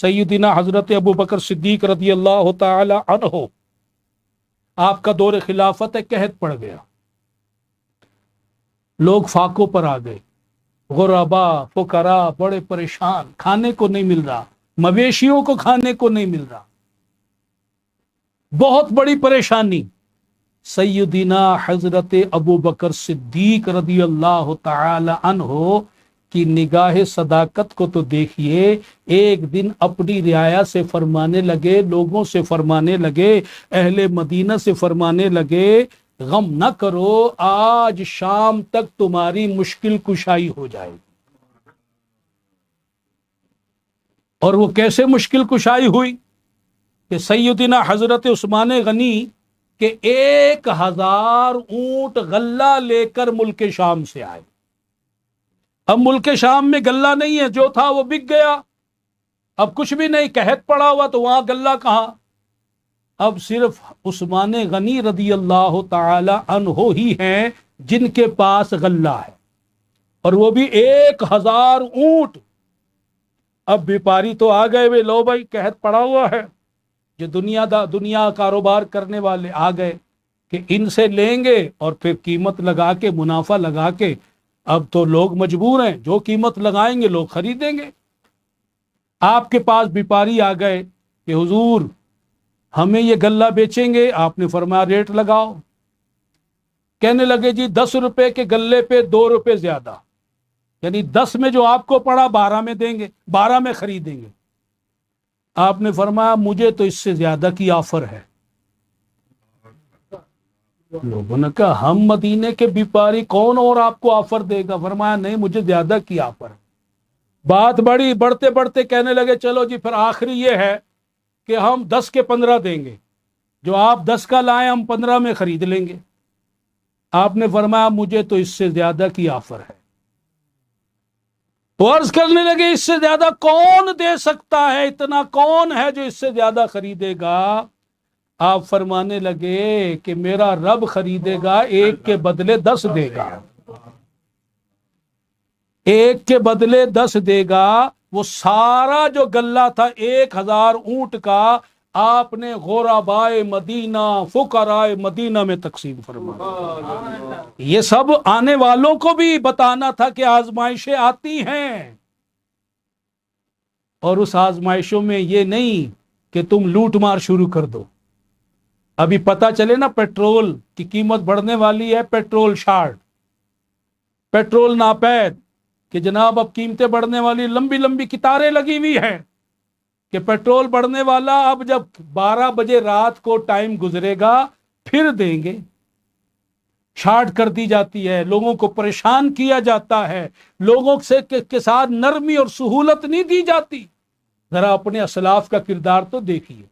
سیدنا حضرت ابو بکر صدیق رضی اللہ تعالی عنہ، آپ کا دور خلافت قحط پڑ گیا، لوگ فاقوں پر آ گئے، غربا فقراء بڑے پریشان، کھانے کو نہیں مل رہا، مویشیوں کو کھانے کو نہیں مل رہا، بہت بڑی پریشانی۔ سیدنا حضرت ابو بکر صدیق رضی اللہ تعالی عنہ کی نگاہ صداقت کو تو دیکھیے، ایک دن اپنی رعایا سے فرمانے لگے، لوگوں سے فرمانے لگے، اہل مدینہ سے فرمانے لگے، غم نہ کرو، آج شام تک تمہاری مشکل کشائی ہو جائے گی۔ اور وہ کیسے مشکل کشائی ہوئی کہ سیدنا حضرت عثمان غنی کہ 1000 اونٹ غلہ لے کر ملک شام سے آئے۔ اب ملک شام میں غلہ نہیں ہے، جو تھا وہ بک گیا، اب کچھ بھی نہیں، قحط پڑا ہوا، تو وہاں غلہ کہاں؟ اب صرف عثمان غنی رضی اللہ تعالی عنہ ہی ہیں جن کے پاس غلہ ہے، اور وہ بھی 1000 اونٹ۔ اب بیپاری تو آ گئے، لو بھائی قحط پڑا ہوا ہے، جو دنیا کاروبار کرنے والے آ گئے کہ ان سے لیں گے اور پھر قیمت لگا کے، منافع لگا کے، اب تو لوگ مجبور ہیں، جو قیمت لگائیں گے لوگ خریدیں گے۔ آپ کے پاس بیپاری آ گئے کہ حضور ہمیں یہ غلہ بیچیں گے، آپ نے فرمایا ریٹ لگاؤ۔ کہنے لگے جی 10 روپے کے غلے پہ 2 روپے زیادہ، یعنی 10 میں جو آپ کو پڑا 12 میں دیں گے، 12 میں خریدیں گے۔ آپ نے فرمایا مجھے تو اس سے زیادہ کی آفر ہے۔ لوگوں نے کہا ہم مدینے کے بیپاری، کون اور آپ کو آفر دے گا؟ فرمایا نہیں، مجھے زیادہ کی آفر ہے۔ بات بڑی، بڑھتے بڑھتے کہنے لگے چلو جی پھر آخری یہ ہے کہ ہم 10 کے 15 دیں گے، جو آپ 10 کا لائیں ہم 15 میں خرید لیں گے۔ آپ نے فرمایا مجھے تو اس سے زیادہ کی آفر ہے۔ تو عرض کرنے لگے اس سے زیادہ کون دے سکتا ہے، اتنا کون ہے جو اس سے زیادہ خریدے گا؟ آپ فرمانے لگے کہ میرا رب خریدے گا، 1 کے بدلے 10 دے گا، 1 کے بدلے 10 دے گا۔ وہ سارا جو غلہ تھا 1000 اونٹ کا، آپ نے غربائے مدینہ، فقراء مدینہ میں تقسیم فرمایا۔ یہ سب آنے والوں کو بھی بتانا تھا کہ آزمائشیں آتی ہیں، اور اس آزمائشوں میں یہ نہیں کہ تم لوٹ مار شروع کر دو۔ ابھی پتہ چلے نا پیٹرول کی قیمت بڑھنے والی ہے، پیٹرول شارٹ، پیٹرول ناپید، کہ جناب اب قیمتیں بڑھنے والی، لمبی لمبی قطاریں لگی ہوئی ہیں کہ پیٹرول بڑھنے والا، اب جب 12 بجے رات کو ٹائم گزرے گا پھر دیں گے۔ شارٹ کر دی جاتی ہے، لوگوں کو پریشان کیا جاتا ہے، لوگوں سے کے ساتھ نرمی اور سہولت نہیں دی جاتی۔ ذرا اپنے اسلاف کا کردار تو دیکھیے۔